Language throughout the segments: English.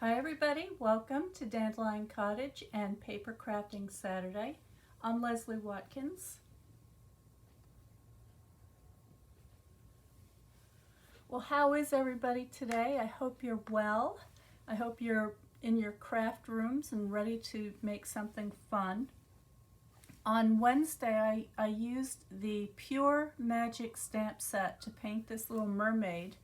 Hi everybody, welcome to Dandelion Cottage and Paper Crafting Saturday. I'm Leslie Watkins. Well, how is everybody today? I hope you're well. I hope you're in your craft rooms and ready to make something fun. On Wednesday, I used the Pure Magic stamp set to paint this little mermaid.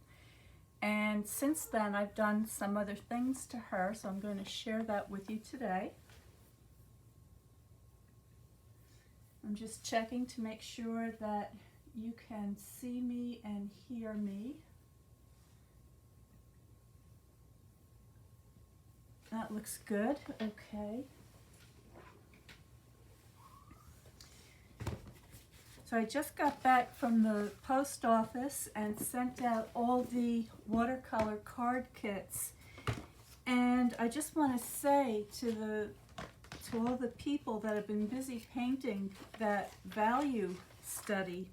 And since then, I've done some other things to her, so I'm going to share that with you today. I'm just checking to make sure that you can see me and hear me. That looks good. Okay. So I just got back from the post office and sent out all the watercolor card kits. And I just want to say to all the people that have been busy painting that value study,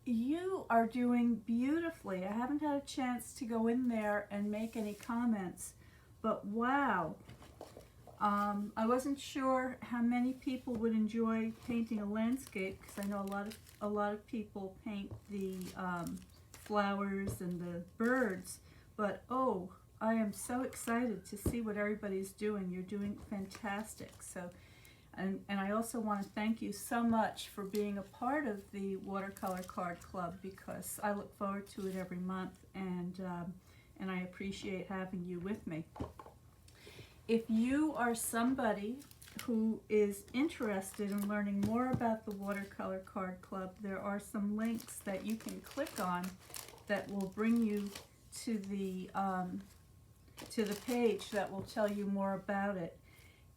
you are doing beautifully. I haven't had a chance to go in there and make any comments, but wow. I wasn't sure how many people would enjoy painting a landscape, because I know a lot of people paint the flowers and the birds, but oh, I am so excited to see what everybody's doing. You're doing fantastic. So, and I also want to thank you so much for being a part of the Watercolor Card Club, because I look forward to it every month, and I appreciate having you with me. If you are somebody who is interested in learning more about the Watercolor Card Club, there are some links that you can click on that will bring you to the page that will tell you more about it.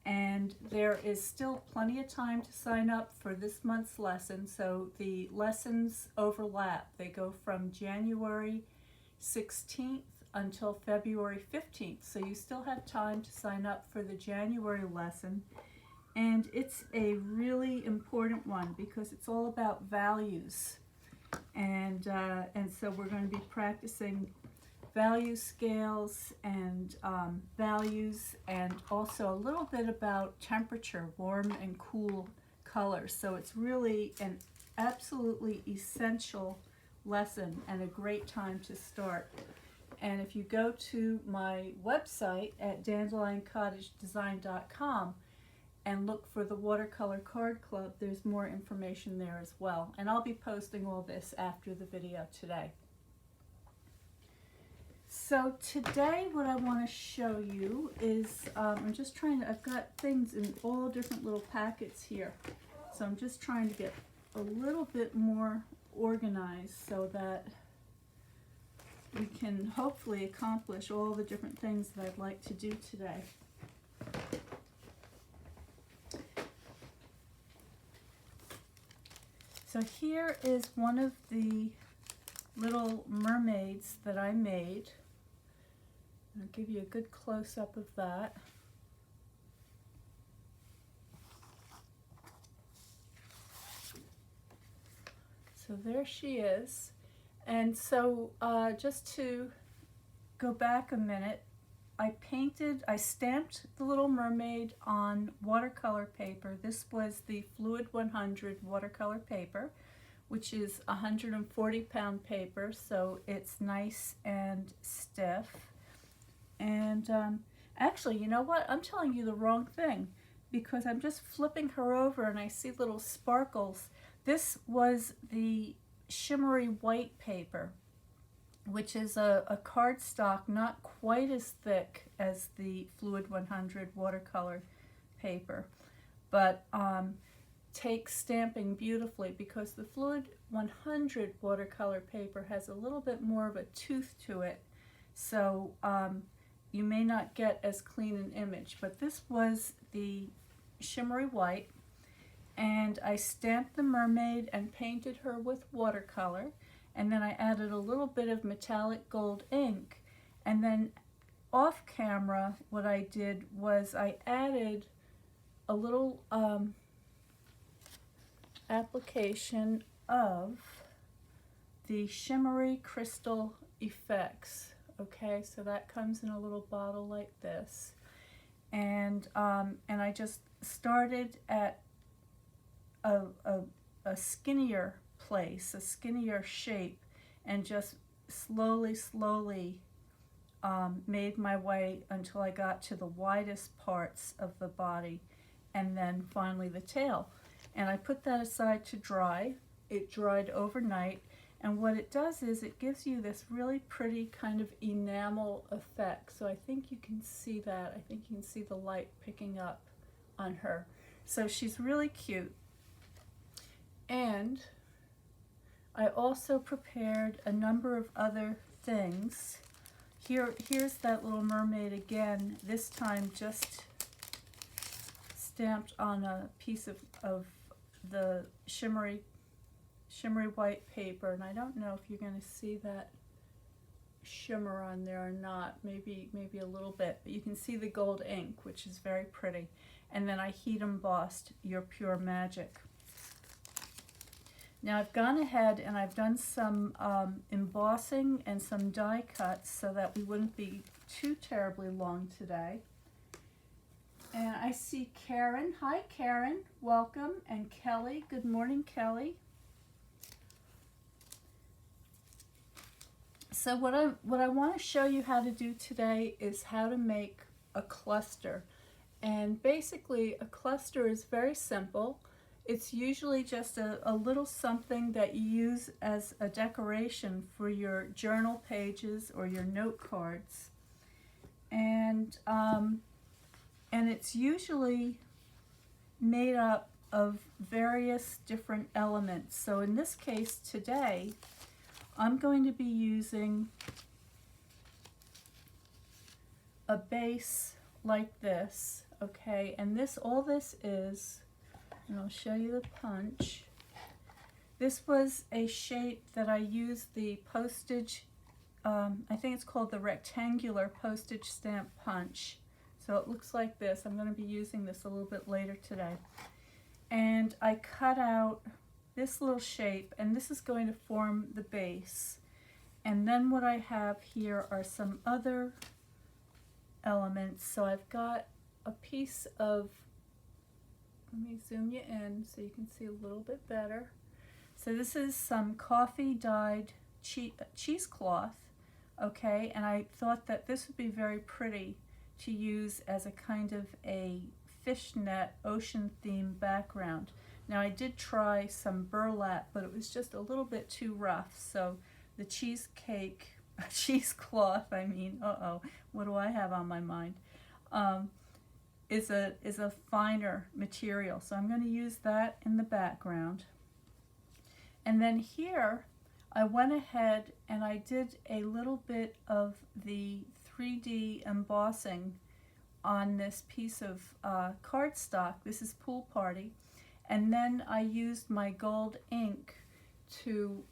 And there is still plenty of time to sign up for this month's lesson. So the lessons overlap. They go from January 16th until February 15th, so you still have time to sign up for the January lesson, and it's a really important one because it's all about values, and so we're going to be practicing value scales and values, and also a little bit about temperature, warm and cool colors. So it's really an absolutely essential lesson and a great time to start. And if you go to my website at dandelioncottagedesign.com and look for the Watercolor Card Club, there's more information there as well. And I'll be posting all this after the video today. So today what I want to show you is, I'm just trying to, I've got things in all different little packets here. So I'm just trying to get a little bit more organized so that we can hopefully accomplish all the different things that I'd like to do today. So here is one of the little mermaids that I made. I'll give you a good close-up of that. So there she is. And so just to go back a minute, I stamped the little mermaid on watercolor paper. This was the Fluid 100 watercolor paper, which is 140-pound paper, so it's nice and stiff. And actually, you know what? I'm telling you the wrong thing, because I'm just flipping her over and I see little sparkles. This was the shimmery white paper, which is a cardstock not quite as thick as the Fluid 100 watercolor paper, but takes stamping beautifully, because the Fluid 100 watercolor paper has a little bit more of a tooth to it, so you may not get as clean an image. But this was the shimmery white, and I stamped the mermaid and painted her with watercolor, and then I added a little bit of metallic gold ink, and then off camera what I did was I added a little application of the shimmery crystal effects. Okay, so that comes in a little bottle like this. And I just started at a skinnier place, a skinnier shape, and just slowly made my way until I got to the widest parts of the body, and then finally the tail. And I put that aside to dry. It dried overnight, and what it does is it gives you this really pretty kind of enamel effect. So I think you can see that. I think you can see the light picking up on her. So she's really cute. And I also prepared a number of other things. Here's that little mermaid again, this time just stamped on a piece of the shimmery white paper, and I don't know if you're going to see that shimmer on there or not, maybe a little bit, but you can see the gold ink, which is very pretty. And then I heat embossed Your Pure Magic. Now I've gone ahead and I've done some embossing and some die cuts so that we wouldn't be too terribly long today. And I see Karen. Hi Karen, welcome. And Kelly, good morning Kelly. So what I want to show you how to do today is how to make a cluster. And basically a cluster is very simple. It's usually just a little something that you use as a decoration for your journal pages or your note cards. And it's usually made up of various different elements. So in this case today, I'm going to be using a base like this, okay? And all this is, and I'll show you the punch. This was a shape that I used the postage, I think it's called the rectangular postage stamp punch. So it looks like this. I'm going to be using this a little bit later today. And I cut out this little shape, and this is going to form the base. And then what I have here are some other elements. So I've got a piece of, let me zoom you in so you can see a little bit better. So this is some coffee dyed cheesecloth, okay, and I thought that this would be very pretty to use as a kind of a fishnet ocean theme background. Now I did try some burlap, but it was just a little bit too rough, so the cheesecloth, I mean, what do I have on my mind? Is a finer material, so I'm going to use that in the background. And then here I went ahead and I did a little bit of the 3D embossing on this piece of cardstock. This is Pool Party. And then I used my gold ink to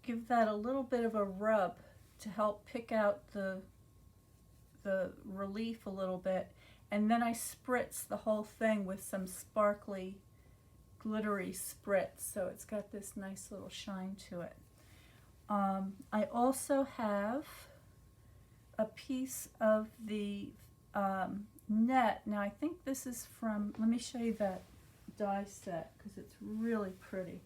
give that a little bit of a rub to help pick out the relief a little bit. And then I spritzed the whole thing with some sparkly, glittery spritz, so it's got this nice little shine to it. I also have a piece of the net. Now I think this is from, let me show you that die set because it's really pretty.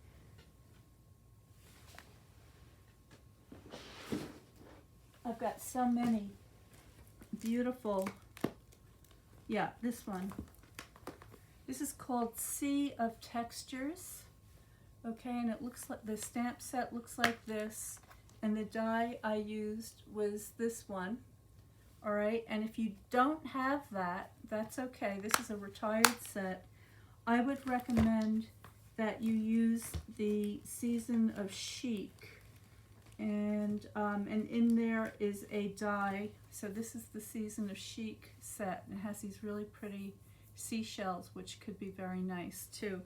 I've got so many beautiful, yeah, this one. This is called Sea of Textures, okay, and it looks like, the stamp set looks like this, and the die I used was this one, all right, and if you don't have that, that's okay. This is a retired set. I would recommend that you use the Season of Chic, and in there is a die. So this is the Season of Chic set, and it has these really pretty seashells, which could be very nice too.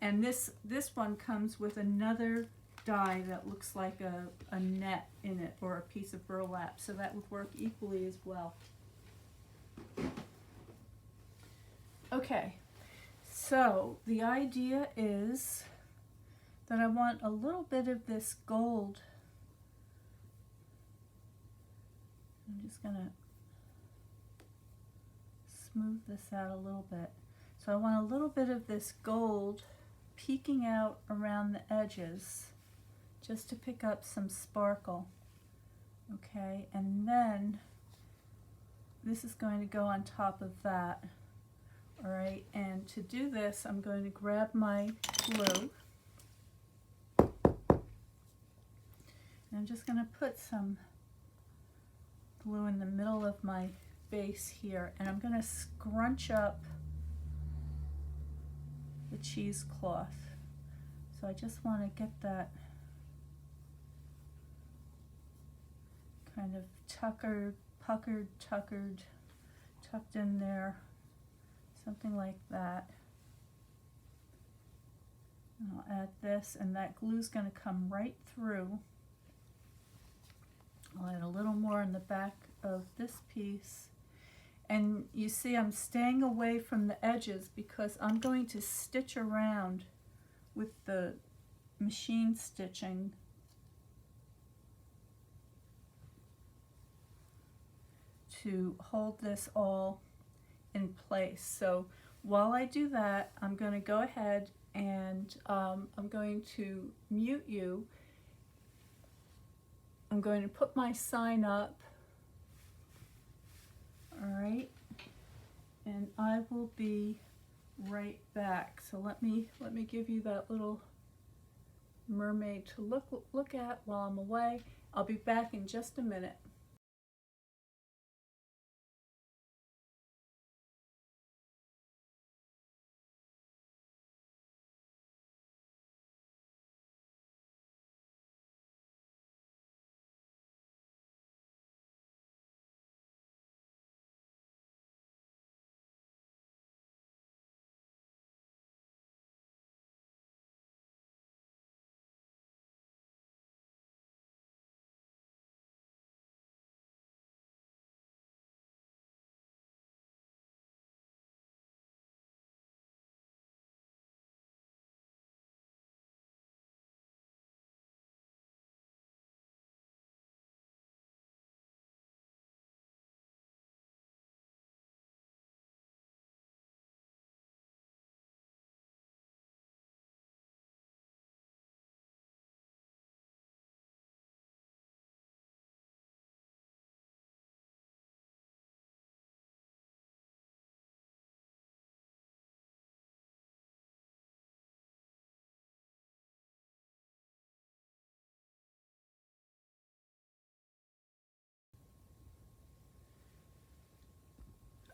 And this one comes with another die that looks like a net in it, or a piece of burlap, so that would work equally as well. Okay, so the idea is that I want a little bit of this gold I'm just going to smooth this out a little bit. So I want a little bit of this gold peeking out around the edges just to pick up some sparkle. Okay, and then this is going to go on top of that. All right, and to do this, I'm going to grab my glue. And I'm just going to put some glue in the middle of my base here, and I'm going to scrunch up the cheesecloth. So I just want to get that kind of tucked in there, something like that. And I'll add this, and that glue's going to come right through. I'll add a little more in the back of this piece. And you see I'm staying away from the edges because I'm going to stitch around with the machine stitching to hold this all in place. So while I do that, I'm going to go ahead and I'm going to mute you. I'm going to put my sign up. All right, and I will be right back. So let me give you that little mermaid to look at while I'm away. I'll be back in just a minute.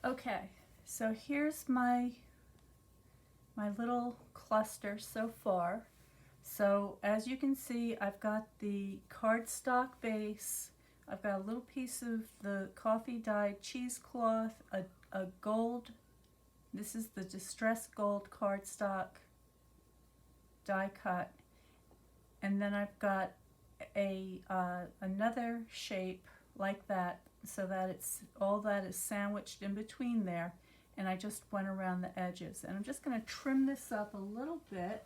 Okay, so here's my little cluster so far. So as you can see, I've got the cardstock base, I've got a little piece of the coffee dyed cheesecloth, a gold, this is the distressed gold cardstock die cut, and then I've got a another shape like that, so that it's all that is sandwiched in between there, and I just went around the edges. And I'm just going to trim this up a little bit.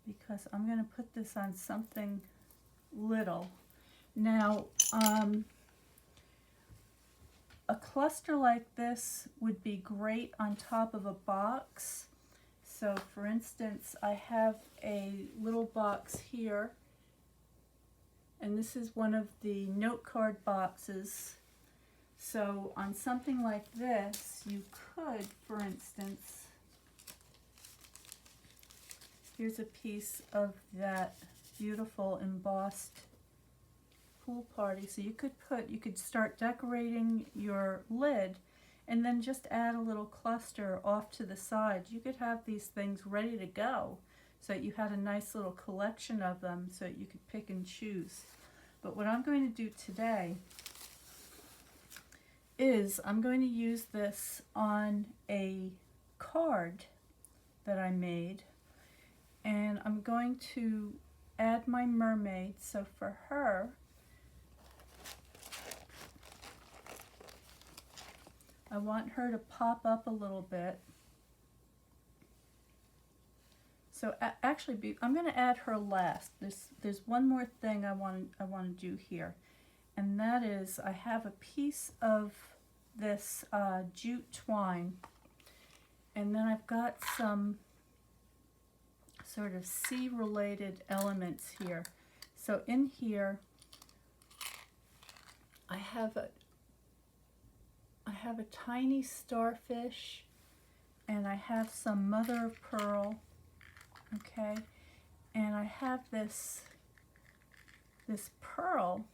Because I'm going to put this on something little. Now, a cluster like this would be great on top of a box. So for instance, I have a little box here, and this is one of the note card boxes. So on something like this, you could, for instance, here's a piece of that beautiful embossed pool party. So you could start decorating your lid and then just add a little cluster off to the side. You could have these things ready to go so that you had a nice little collection of them so that you could pick and choose. But what I'm going to do today is I'm going to use this on a card that I made, and I'm going to add my mermaid. So for her, I want her to pop up a little bit. So actually, I'm going to add her last. There's one more thing I want to do here, and that is I have a piece of this jute twine, and then I've got some sort of sea-related elements here. So in here, I have a tiny starfish, and I have some mother of pearl. Okay, and I have this pearl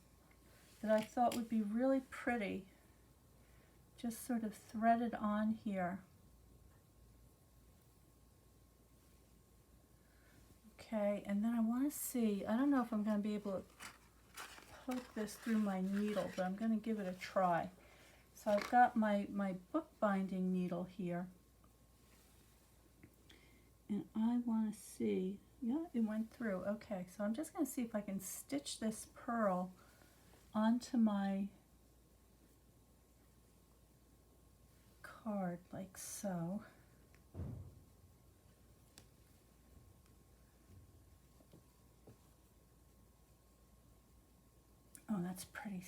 that I thought would be really pretty, just sort of threaded on here. Okay, and then I want to see, I don't know if I'm going to be able to poke this through my needle, but I'm going to give it a try. So I've got my bookbinding needle here. And I want to see, yeah, it went through. Okay, so I'm just going to see if I can stitch this pearl onto my card like so. Oh, that's pretty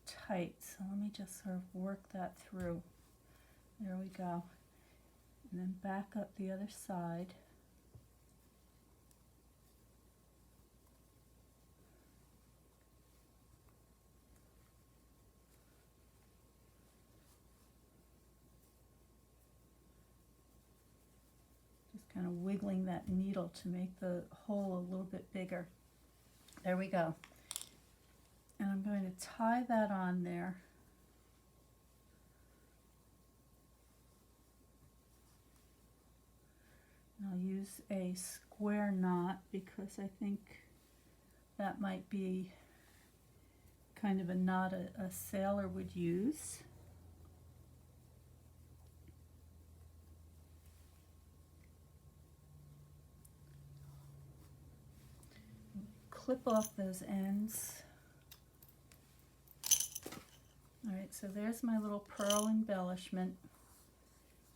tight, so let me just sort of work that through. There we go. And then back up the other side. Just kind of wiggling that needle to make the hole a little bit bigger. There we go. And I'm going to tie that on there. And I'll use a square knot because I think that might be kind of a knot a sailor would use. Clip off those ends. Alright, so there's my little pearl embellishment.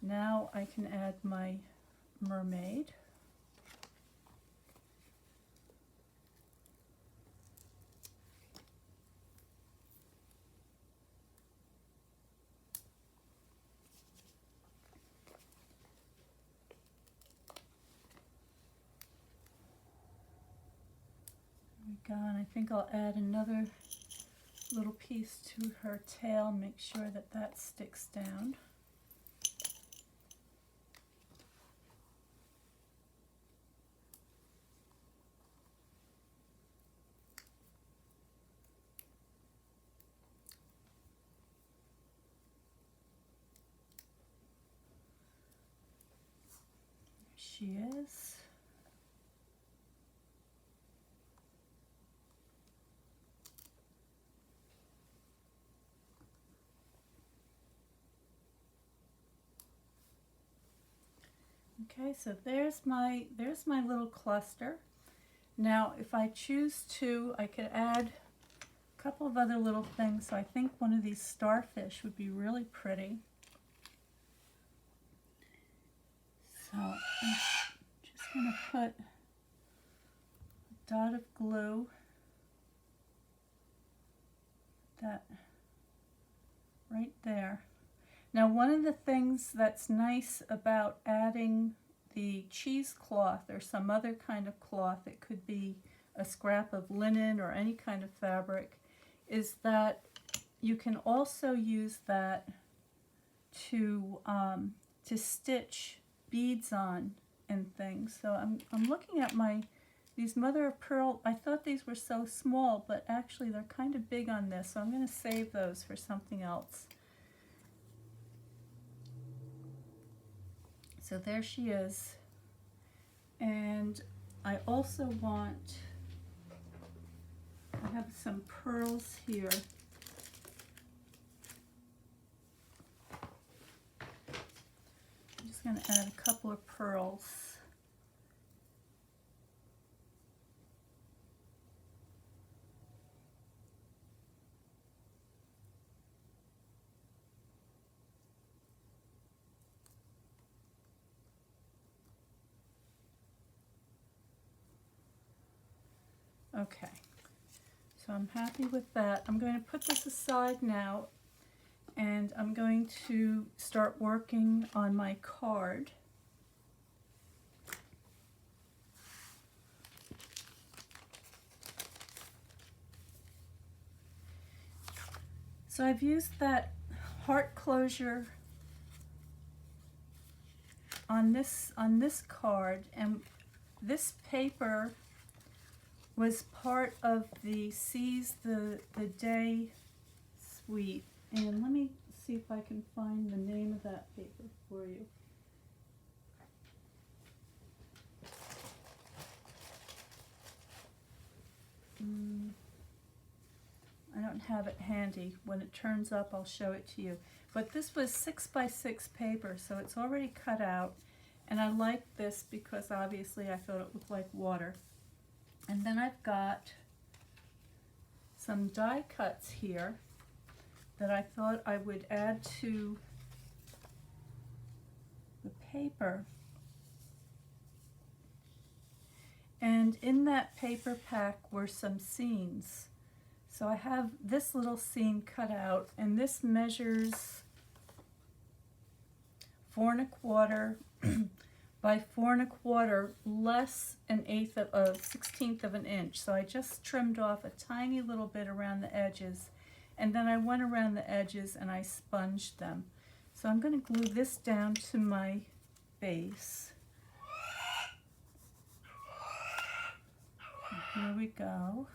Now I can add my mermaid. There we go, and I think I'll add another little piece to her tail, make sure that that sticks down. There she is. Okay, so there's my little cluster. Now, if I choose to, I could add a couple of other little things. So I think one of these starfish would be really pretty. So I'm just going to put a dot of glue, that right there. Now, one of the things that's nice about adding the cheesecloth or some other kind of cloth, it could be a scrap of linen or any kind of fabric, is that you can also use that to stitch beads on and things. So I'm looking at these mother of pearl. I thought these were so small, but actually they're kind of big on this, so I'm going to save those for something else. So there she is. And I also want, I have some pearls here. I'm just going to add a couple of pearls. Okay, so I'm happy with that. I'm going to put this aside now, and I'm going to start working on my card. So I've used that heart closure on this card, and this paper was part of the Seize the Day suite. And let me see if I can find the name of that paper for you. I don't have it handy. When it turns up, I'll show it to you. But this was 6x6 paper, so it's already cut out. And I like this because obviously I thought it looked like water. And then I've got some die cuts here that I thought I would add to the paper. And in that paper pack were some scenes. So I have this little scene cut out, and this measures 4 1/4 by 4 1/4, less an 1/16 of an inch. So I just trimmed off a tiny little bit around the edges, and then I went around the edges and I sponged them. So I'm going to glue this down to my base. And here we go.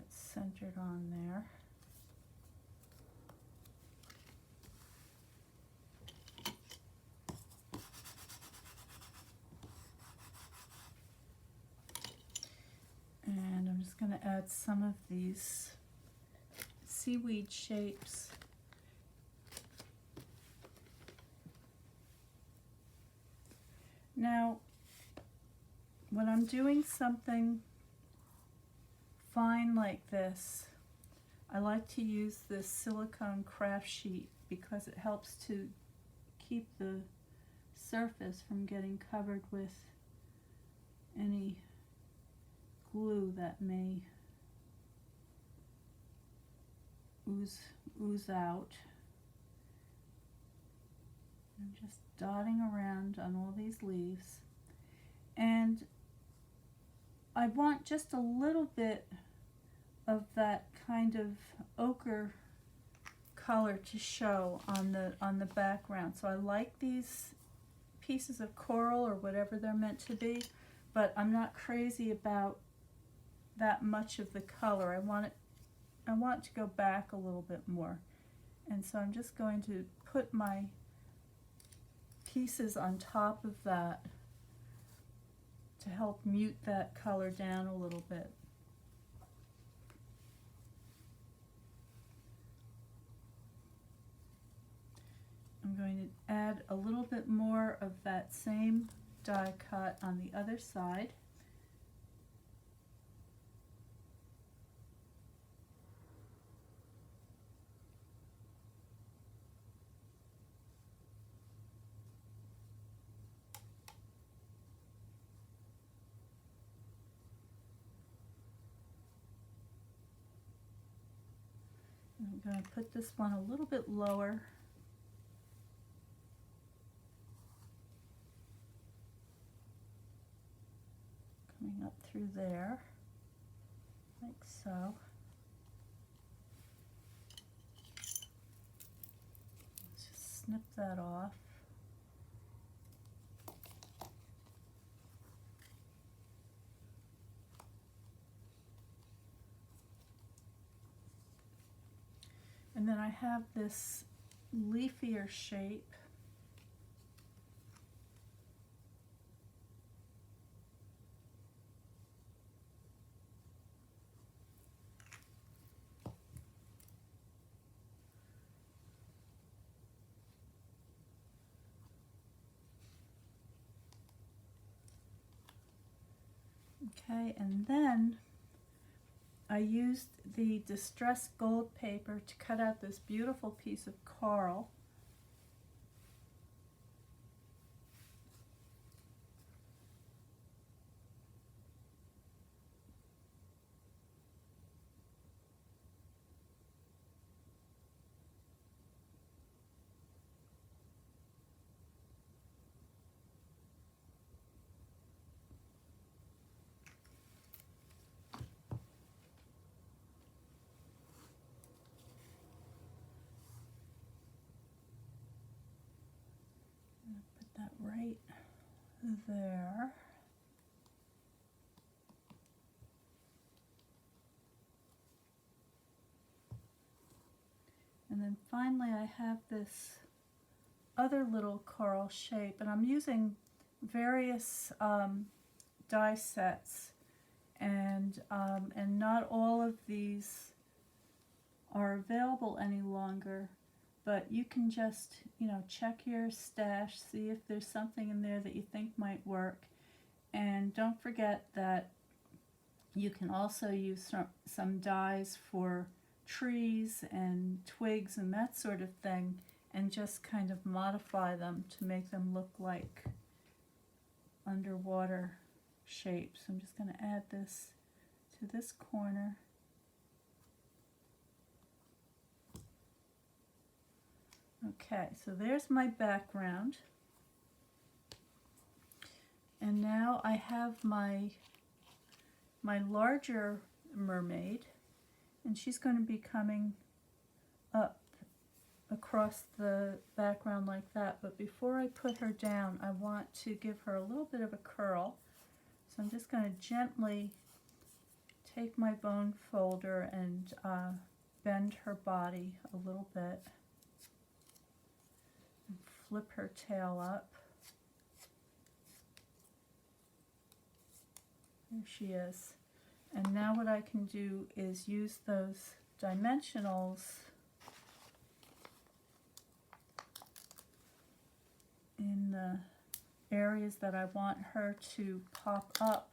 Centered on there. And I'm just going to add some of these seaweed shapes. Now, when I'm doing something fine like this, I like to use this silicone craft sheet because it helps to keep the surface from getting covered with any glue that may ooze out. I'm just dotting around on all these leaves, and I want just a little bit of that kind of ochre color to show on the background. So I like these pieces of coral or whatever they're meant to be, but I'm not crazy about that much of the color. I want it to go back a little bit more. And so I'm just going to put my pieces on top of that to help mute that color down a little bit. I'm going to add a little bit more of that same die cut on the other side. I'm going to put this one a little bit lower. Coming up through there, like so. Let's just snip that off. And then I have this leafier shape. Okay, and then I used the distressed gold paper to cut out this beautiful piece of coral. Put that right there. And then finally I have this other little coral shape, and I'm using various die sets, and not all of these are available any longer, but you can just, you know, check your stash, see if there's something in there that you think might work. And don't forget that you can also use some dies for trees and twigs and that sort of thing, and just kind of modify them to make them look like underwater shapes. I'm just going to add this to this corner. Okay, so there's my background. And now I have my larger mermaid, and she's going to be coming up across the background like that. But before I put her down, I want to give her a little bit of a curl. So I'm just going to gently take my bone folder and bend her body a little bit. And flip her tail up. There she is. And now what I can do is use those dimensionals in the areas that I want her to pop up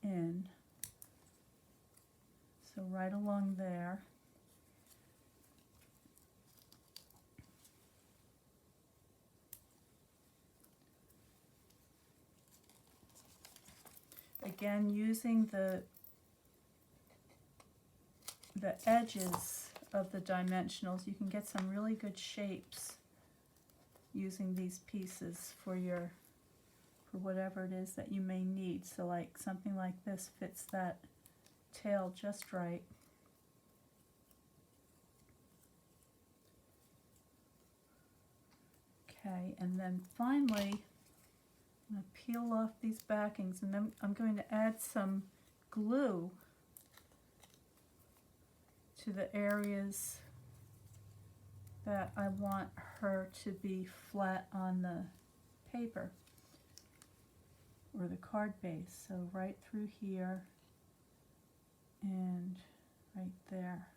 in. So right along there. Again, using the edges of the dimensionals, you can get some really good shapes using these pieces for whatever it is that you may need. So like something like this fits that tail just right. Okay, and then finally I'm going to peel off these backings, and then I'm going to add some glue to the areas that I want her to be flat on the paper or the card base. So right through here and right there.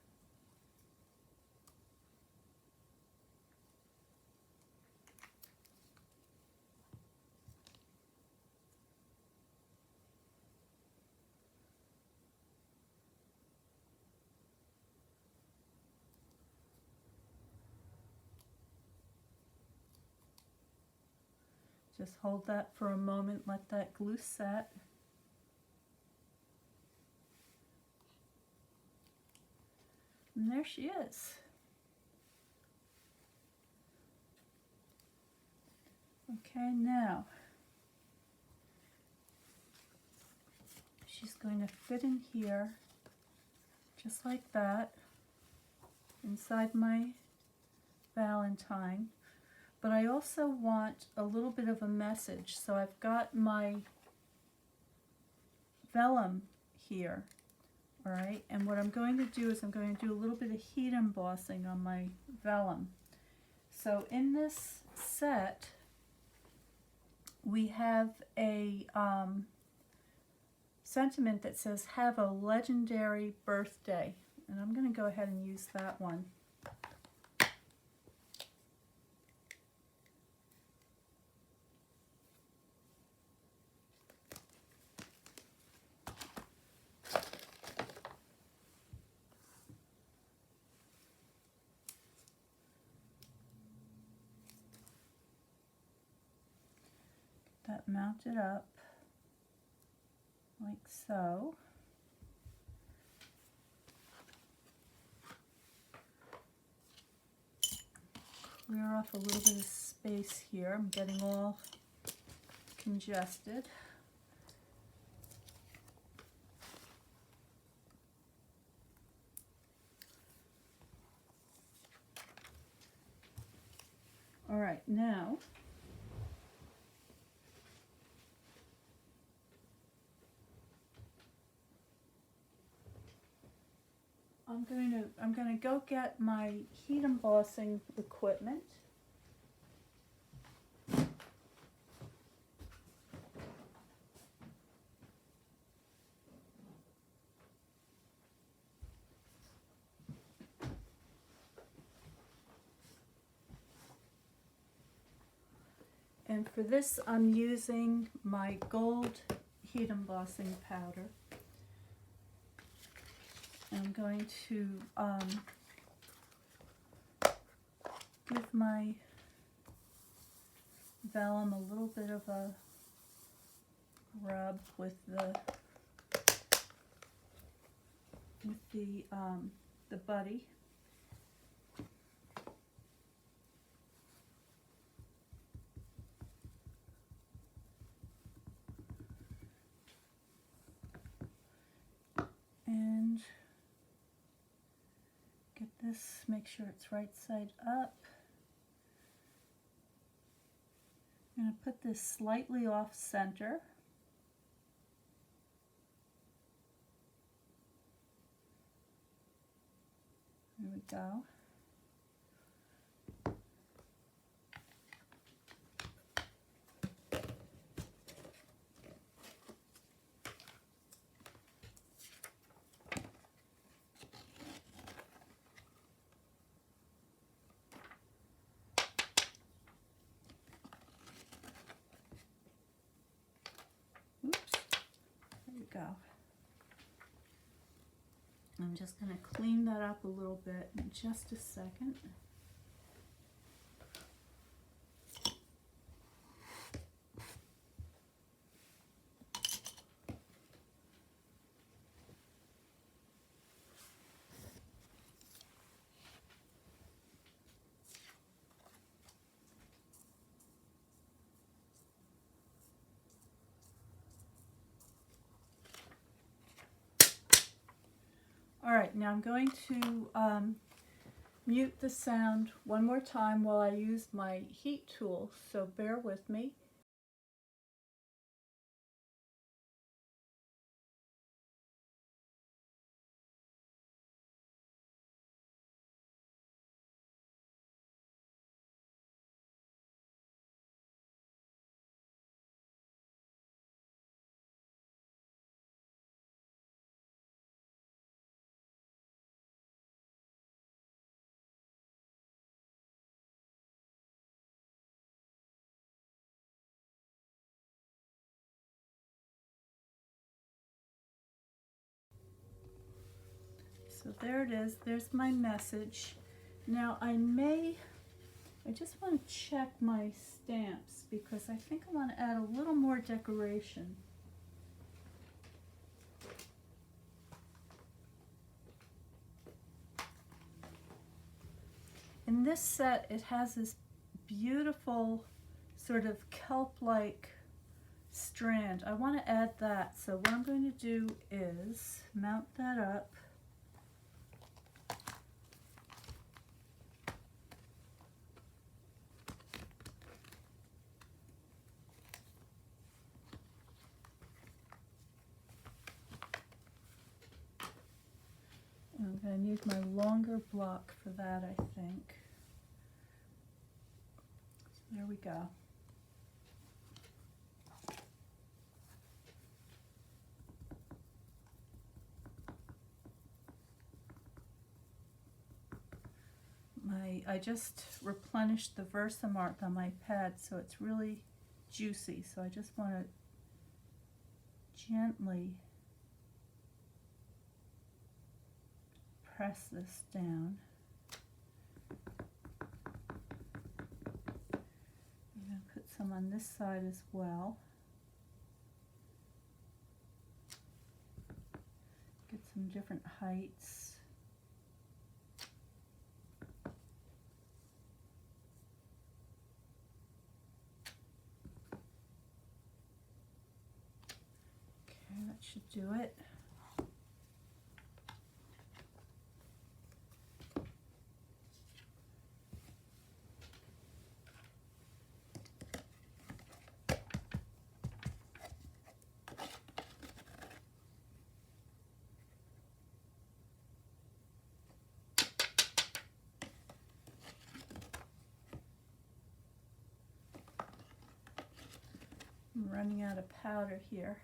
Just hold that for a moment, let that glue set. And there she is. Okay, now she's going to fit in here just like that inside my Valentine. But I also want a little bit of a message. So I've got my vellum here, all right? And what I'm going to do is I'm going to do a little bit of heat embossing on my vellum. So in this set, we have a sentiment that says, "Have a legendary birthday." And I'm going to go ahead and use that one. mount it up like so. Clear off a little bit of space here. I'm getting all congested. All right, now I'm going to go get my heat embossing equipment. And for this, I'm using my gold heat embossing powder. I'm going to give my vellum a little bit of a rub with the buddy. And get this, make sure it's right side up. I'm going to put this slightly off center. There we go. Oops, there we go. I'm just going to clean that up a little bit in just a second. All right, now I'm going to mute the sound one more time while I use my heat tool, so bear with me. So there it is, there's my message. Now I just want to check my stamps because I think I want to add a little more decoration. In this set, it has this beautiful sort of kelp-like strand. I want to add that, so what I'm going to do is mount that up. I'm going to use my longer block for that, I think. So there we go. I just replenished the Versamark on my pad, so it's really juicy. So I just want to gently press this down. I'm going to put some on this side as well. them different heights. Okay, that should do it. I'm running out of powder here.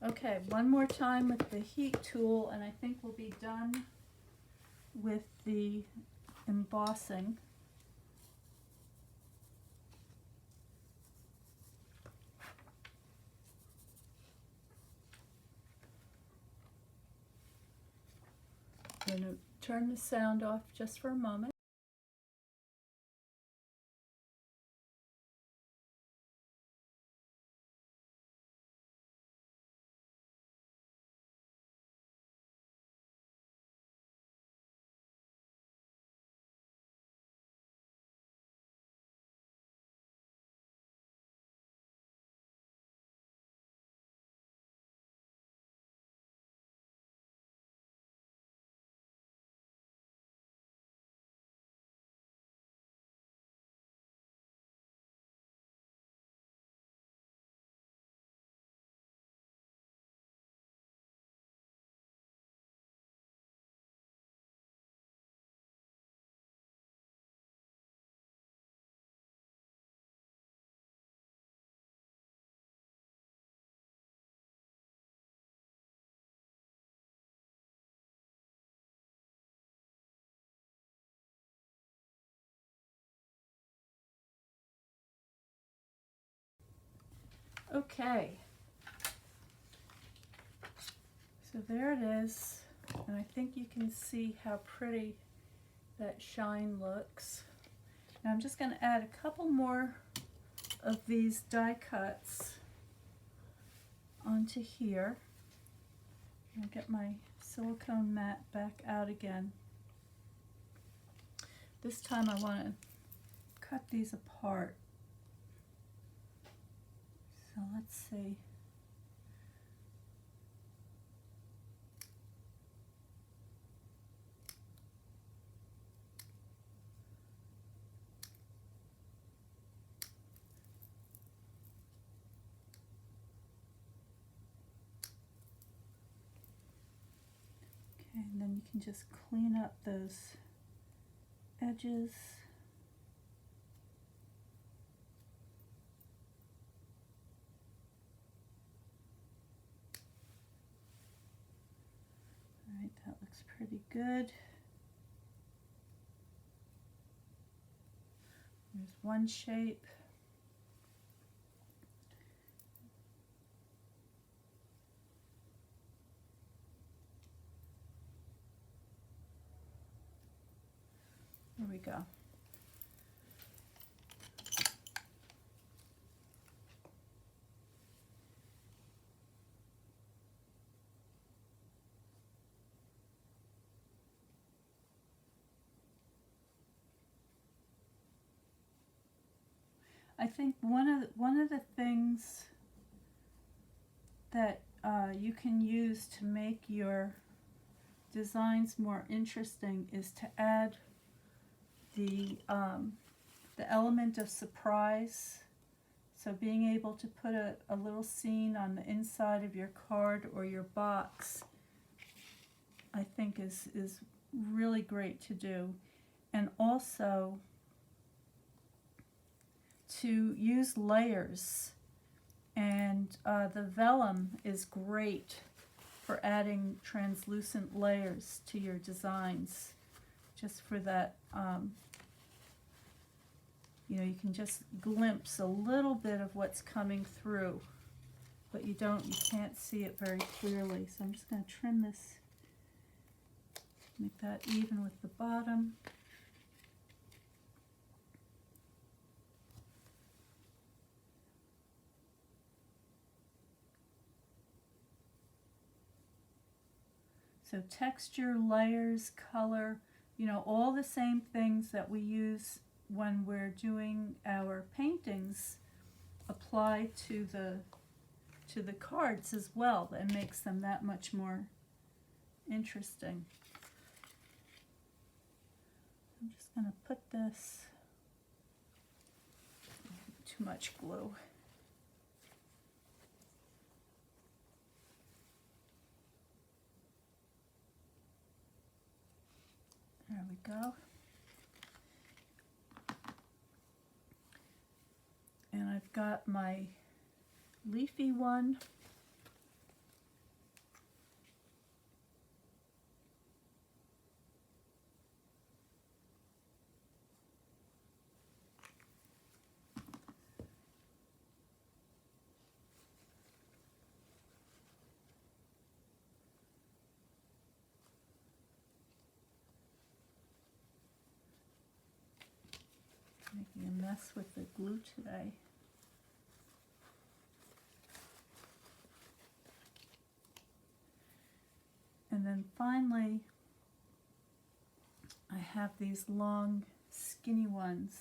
Okay, one more time with the heat tool, and I think we'll be done with the embossing. I'm going to turn the sound off just for a moment. Okay, so there it is, and I think you can see how pretty that shine looks. Now I'm just going to add a couple more of these die cuts onto here. I'll get my silicone mat back out again. This time I want to cut these apart. So let's see. Okay, and then you can just clean up those edges. All right, that looks pretty good. There's one shape. There we go. I think one of the things that you can use to make your designs more interesting is to add the element of surprise. So being able to put a little scene on the inside of your card or your box, I think is really great to do. And also to use layers, and the vellum is great for adding translucent layers to your designs, just for that, you know, you can just glimpse a little bit of what's coming through but you can't see it very clearly. So I'm just going to trim this, make that even with the bottom. So texture, layers, color, you know, all the same things that we use when we're doing our paintings apply to the cards as well. That makes them that much more interesting. I'm just going to put this, too much glue. There we go. And I've got my leafy one. Making a mess with the glue today. And then finally, I have these long, skinny ones.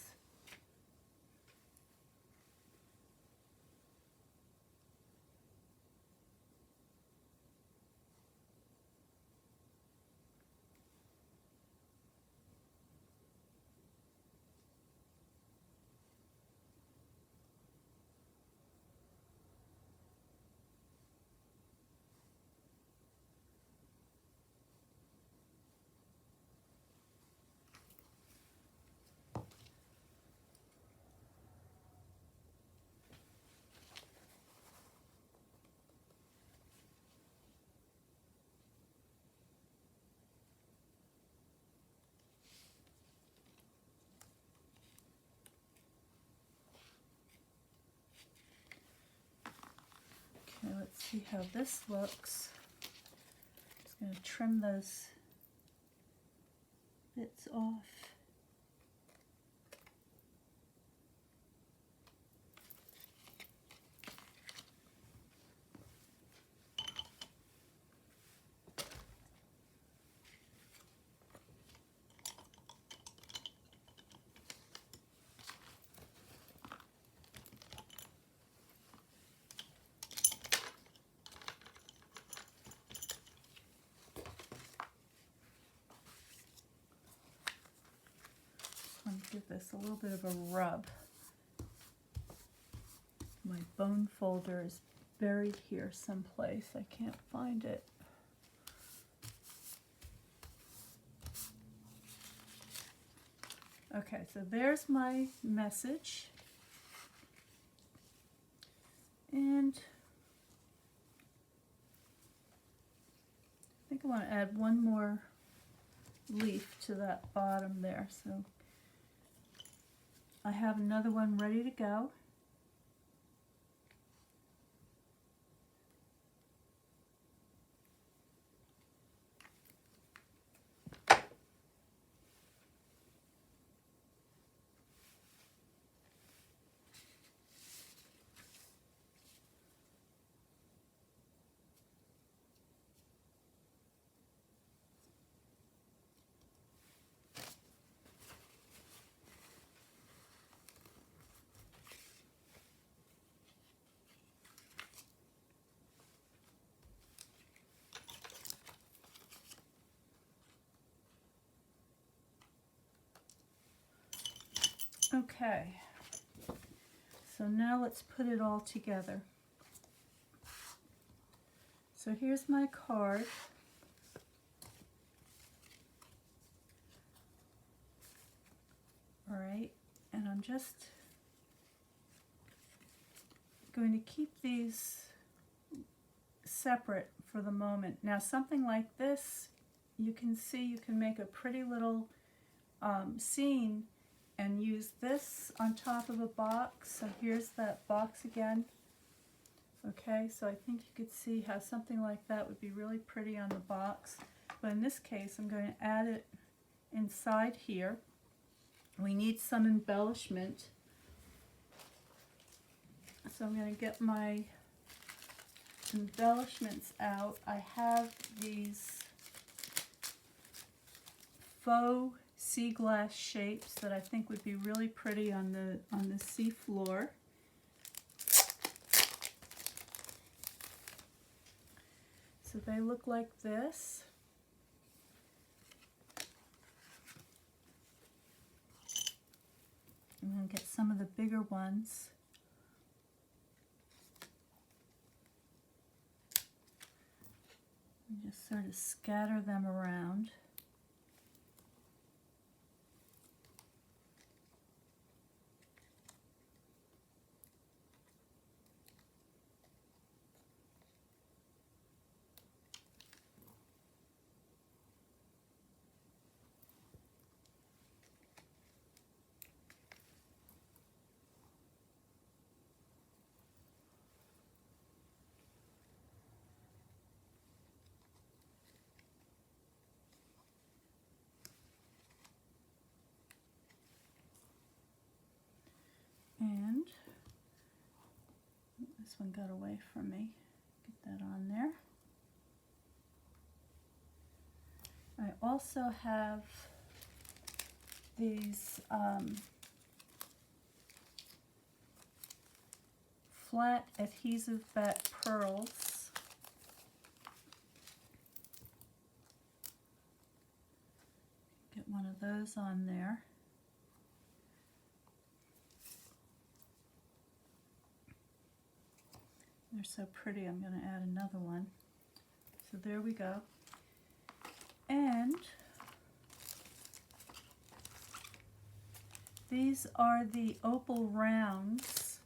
Okay, let's see how this looks. Just going to trim those bits off. Give this a little bit of a rub. My bone folder is buried here someplace. I can't find it. Okay, so there's my message. And I think I want to add one more leaf to that bottom there. So I have another one ready to go. Okay, so now let's put it all together. So here's my card. All right, and I'm just going to keep these separate for the moment. Now something like this, you can see you can make a pretty little scene and use this on top of a box. So here's that box again. Okay, so I think you could see how something like that would be really pretty on the box. But in this case, I'm going to add it inside here. We need some embellishment. So I'm going to get my embellishments out. I have these faux sea glass shapes that I think would be really pretty on the sea floor. So they look like this. I'm going to get some of the bigger ones. And just sort of scatter them around. And this one got away from me. Get that on there. I also have these flat adhesive back pearls. Get one of those on there. They're so pretty, I'm going to add another one. So there we go. And these are the opal rounds,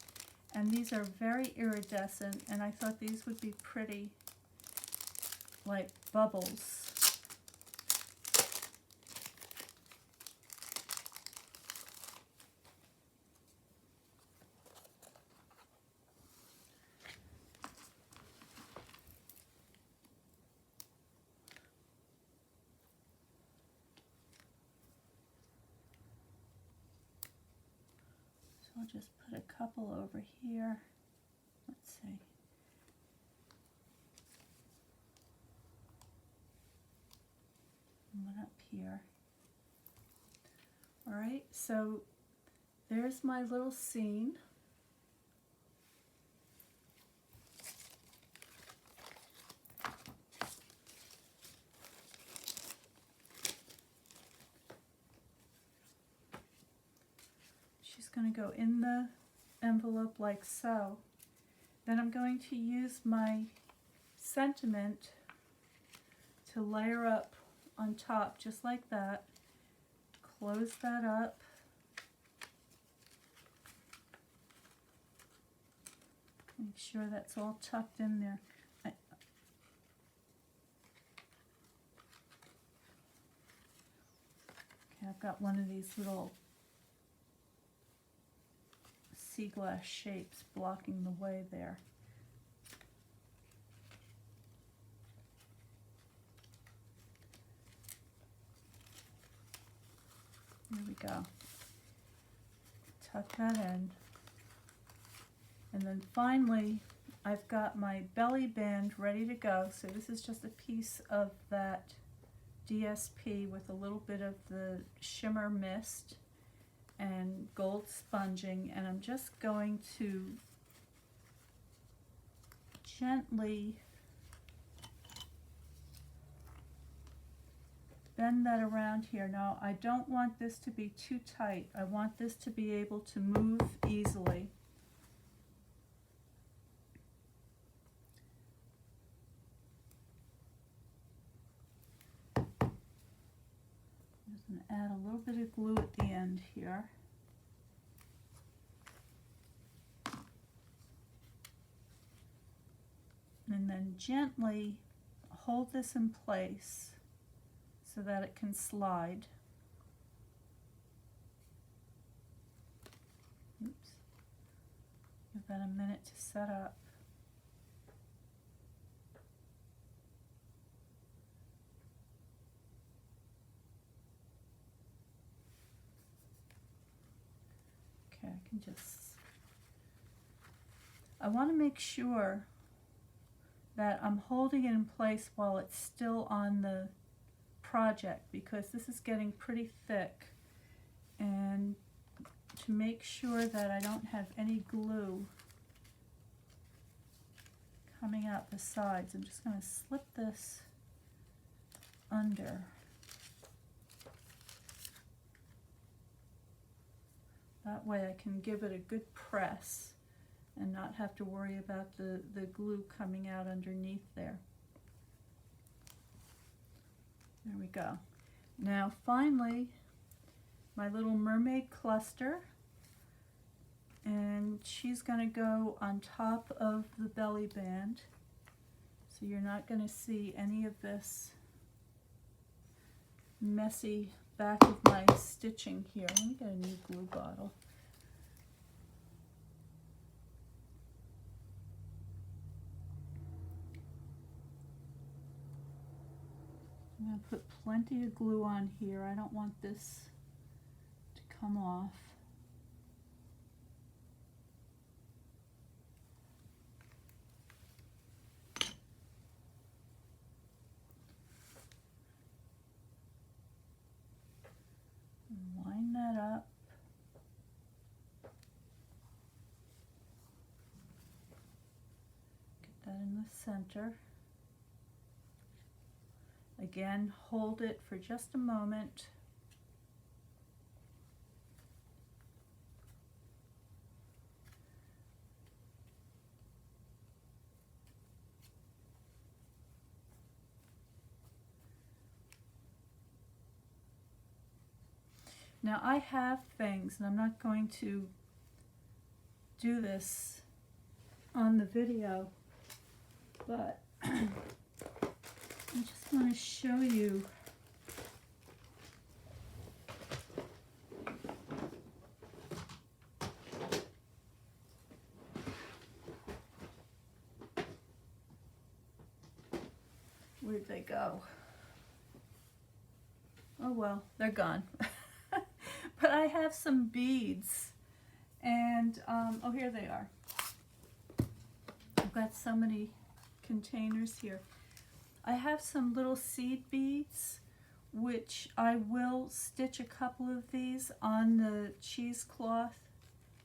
and these are very iridescent, and I thought these would be pretty, like bubbles. I'll just put a couple over here. Let's see. And one up here. All right, so there's my little scene. Going to go in the envelope like so. Then I'm going to use my sentiment to layer up on top just like that. Close that up. Make sure that's all tucked in there. Okay, I've got one of these little sea glass shapes blocking the way there. There we go. Tuck that in. And then finally, I've got my belly band ready to go. So this is just a piece of that DSP with a little bit of the shimmer mist and gold sponging, and I'm just going to gently bend that around here. Now, I don't want this to be too tight. I want this to be able to move easily. I'm just going to add a little bit of glue at the end here. And then gently hold this in place so that it can slide. Oops. Give that a minute to set up. I can just, I want to make sure that I'm holding it in place while it's still on the project, because this is getting pretty thick, and to make sure that I don't have any glue coming out the sides, I'm just going to slip this under. That way I can give it a good press and not have to worry about the glue coming out underneath there. There we go. Now finally, my little mermaid cluster, and she's going to go on top of the belly band, so you're not going to see any of this messy back of my stitching here. Let me get a new glue bottle. I'm going to put plenty of glue on here. I don't want this to come off. Line that up. Get that in the center. Again, hold it for just a moment. Now I have things, and I'm not going to do this on the video, but I just want to show you where'd they go. Oh well, they're gone. But I have some beads, and oh, here they are. I've got so many containers here. I have some little seed beads, which I will stitch a couple of these on the cheesecloth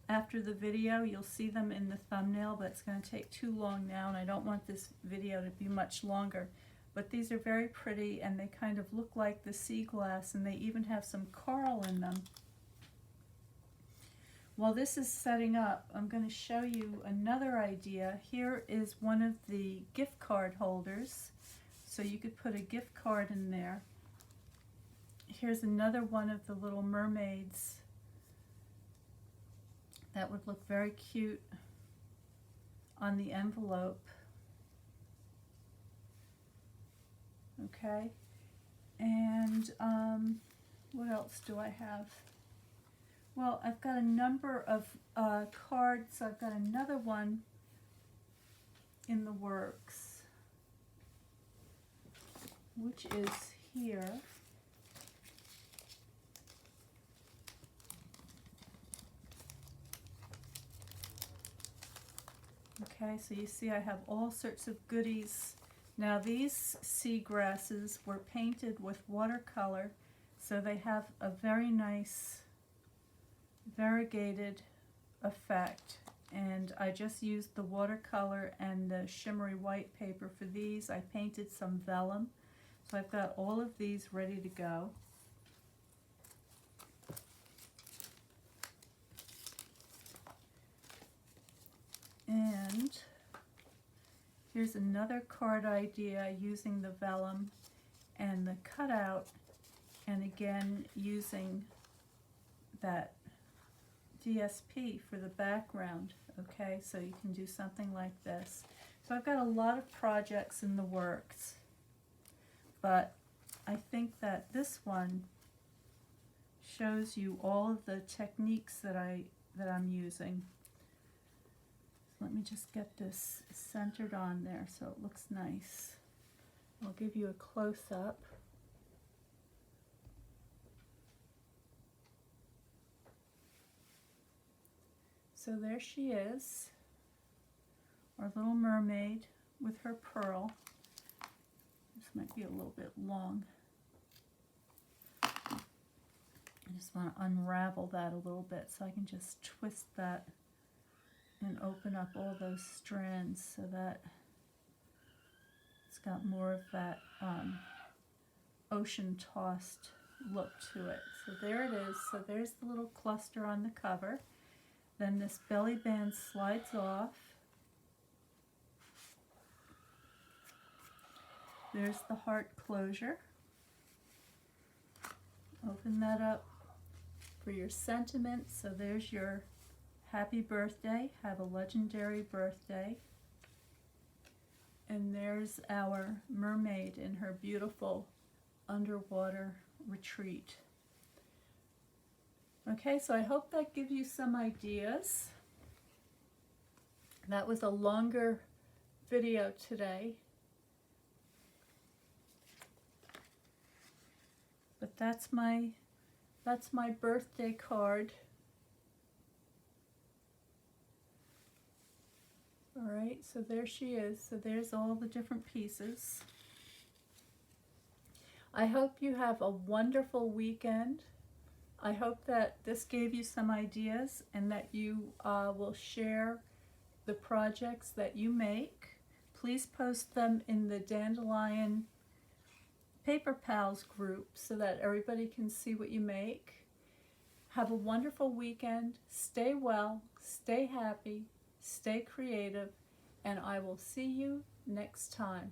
after the video. You'll see them in the thumbnail, but it's going to take too long now, and I don't want this video to be much longer. But these are very pretty, and they kind of look like the sea glass, and they even have some coral in them. While this is setting up, I'm going to show you another idea. Here is one of the gift card holders, so you could put a gift card in there. Here's another one of the little mermaids that would look very cute on the envelope. Okay, and what else do I have? Well, I've got a number of cards. I've got another one in the works, which is here. Okay, so you see I have all sorts of goodies. Now these sea grasses were painted with watercolor, so they have a very nice variegated effect, and I just used the watercolor and the shimmery white paper for these. I painted some vellum, so I've got all of these ready to go. And here's another card idea using the vellum and the cutout, and again using that DSP for the background. Okay, so you can do something like this. So I've got a lot of projects in the works, but I think that this one shows you all of the techniques that I'm using. So let me just get this centered on there so it looks nice. I'll give you a close-up. so there she is, our little mermaid with her pearl. This might be a little bit long. I just want to unravel that a little bit so I can just twist that and open up all those strands so that it's got more of that ocean tossed look to it. So there it is. So there's the little cluster on the cover. Then this belly band slides off. There's the heart closure. Open that up for your sentiment. So there's your happy birthday. Have a legendary birthday. And there's our mermaid in her beautiful underwater retreat. Okay, so I hope that gives you some ideas. That was a longer video today. But that's my birthday card. All right, so there she is. So there's all the different pieces. I hope you have a wonderful weekend. I hope that this gave you some ideas and that you will share the projects that you make. Please post them in the Dandelion Paper Pals group so that everybody can see what you make. Have a wonderful weekend. Stay well, stay happy, stay creative, and I will see you next time.